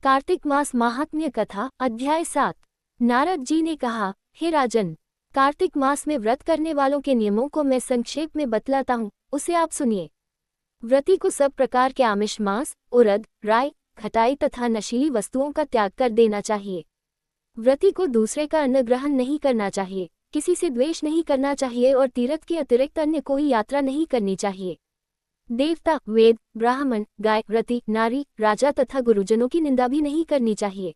कार्तिक मास महात्म्य कथा अध्याय 7। नारद जी ने कहा, हे राजन, कार्तिक मास में व्रत करने वालों के नियमों को मैं संक्षेप में बतलाता हूँ, उसे आप सुनिए। व्रती को सब प्रकार के आमिष मांस, उड़द, राई, खटाई तथा नशीली वस्तुओं का त्याग कर देना चाहिए। व्रती को दूसरे का अन्न ग्रहण नहीं करना चाहिए, किसी से द्वेष नहीं करना चाहिए और तीर्थ के अतिरिक्त अन्य कोई यात्रा नहीं करनी चाहिए। देवता, वेद, ब्राह्मण, गाय, व्रती, नारी, राजा तथा गुरुजनों की निंदा भी नहीं करनी चाहिए।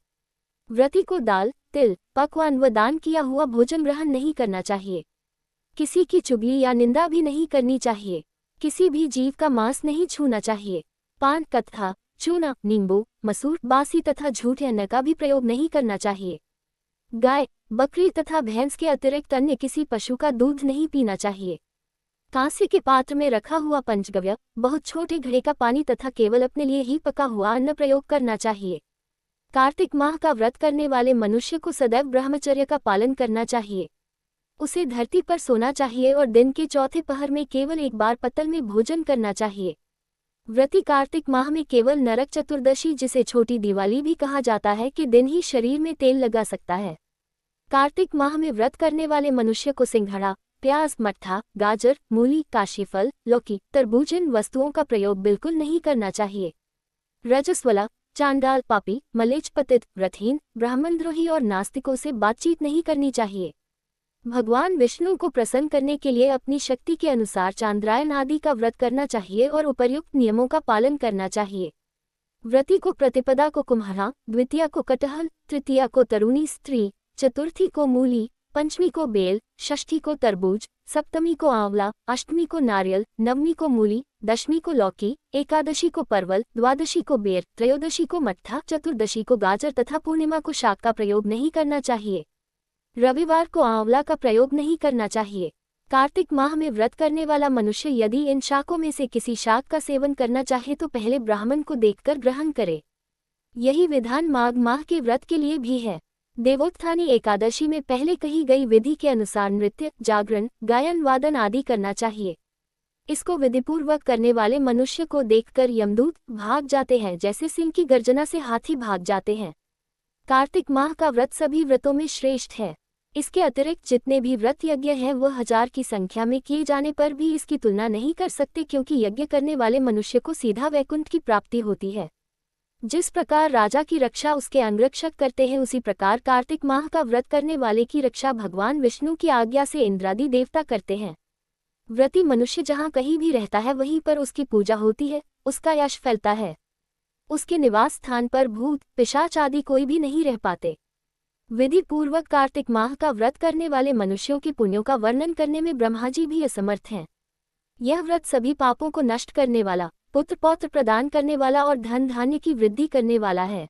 व्रती को दाल, तिल, पकवान व दान किया हुआ भोजन ग्रहण नहीं करना चाहिए। किसी की चुगली या निंदा भी नहीं करनी चाहिए। किसी भी जीव का मांस नहीं छूना चाहिए। पान, कत्था, चूना, नींबू, मसूर, बासी तथा झूठे अन्न का भी प्रयोग नहीं करना चाहिए। गाय, बकरी तथा भैंस के अतिरिक्त अन्य किसी पशु का दूध नहीं पीना चाहिए। कांसे के पात्र में रखा हुआ पंचगव्य, बहुत छोटे घड़े का पानी तथा केवल अपने लिए ही पका हुआ अन्न प्रयोग करना चाहिए। कार्तिक माह का व्रत करने वाले मनुष्य को सदैव ब्रह्मचर्य का पालन करना चाहिए। उसे धरती पर सोना चाहिए और दिन के चौथे पहर में केवल एक बार पत्तल में भोजन करना चाहिए। व्रती कार्तिक माह में केवल नरक चतुर्दशी, जिसे छोटी दिवाली भी कहा जाता है, के दिन ही शरीर में तेल लगा सकता है। कार्तिक माह में व्रत करने वाले मनुष्य को सिंघाड़ा, प्याज, मट्ठा, गाजर, मूली, काशीफल, लौकी, तरबूज इन वस्तुओं का प्रयोग बिल्कुल नहीं करना चाहिए। रजस्वला, चांडाल, पापी, मलेच्छ, पतित, व्रतहीन, ब्राह्मणद्रोही और नास्तिकों से बातचीत नहीं करनी चाहिए। भगवान विष्णु को प्रसन्न करने के लिए अपनी शक्ति के अनुसार चांद्रायन आदि का व्रत करना चाहिए और उपर्युक्त नियमों का पालन करना चाहिए। व्रती को प्रतिपदा को कुम्हारा, द्वितीया को कटहल, तृतीया को तरुणी स्त्री, चतुर्थी को मूली, पंचमी को बेल, षष्ठी को तरबूज, सप्तमी को आंवला, अष्टमी को नारियल, नवमी को मूली, दशमी को लौकी, एकादशी को परवल, द्वादशी को बेर, त्रयोदशी को मट्ठा, चतुर्दशी को गाजर तथा पूर्णिमा को शाक का प्रयोग नहीं करना चाहिए। रविवार को आंवला का प्रयोग नहीं करना चाहिए। कार्तिक माह में व्रत करने वाला मनुष्य यदि इन शाकों में से किसी शाक का सेवन करना चाहे तो पहले ब्राह्मण को देखकर ग्रहण करे। यही विधान माघ माह के व्रत के लिए भी है। देवोत्थानी एकादशी में पहले कही गई विधि के अनुसार नृत्य, जागरण, गायन, वादन आदि करना चाहिए। इसको विधिपूर्वक करने वाले मनुष्य को देखकर यमदूत भाग जाते हैं, जैसे सिंह की गर्जना से हाथी भाग जाते हैं। कार्तिक माह का व्रत सभी व्रतों में श्रेष्ठ है। इसके अतिरिक्त जितने भी व्रत यज्ञ हैं वह 1000 की संख्या में किए जाने पर भी इसकी तुलना नहीं कर सकते, क्योंकि यज्ञ करने वाले मनुष्य को सीधा वैकुंठ की प्राप्ति होती है। जिस प्रकार राजा की रक्षा उसके अंगरक्षक करते हैं, उसी प्रकार कार्तिक माह का व्रत करने वाले की रक्षा भगवान विष्णु की आज्ञा से इंद्रादि देवता करते हैं। व्रती मनुष्य जहाँ कहीं भी रहता है वहीं पर उसकी पूजा होती है, उसका यश फैलता है। उसके निवास स्थान पर भूत, पिशाच आदि कोई भी नहीं रह पाते। विधि पूर्वक कार्तिक माह का व्रत करने वाले मनुष्यों के पुण्यों का वर्णन करने में ब्रह्मा जी भी असमर्थ हैं। यह व्रत सभी पापों को नष्ट करने वाला, पुत्र पौत्र प्रदान करने वाला और धन धान्य की वृद्धि करने वाला है।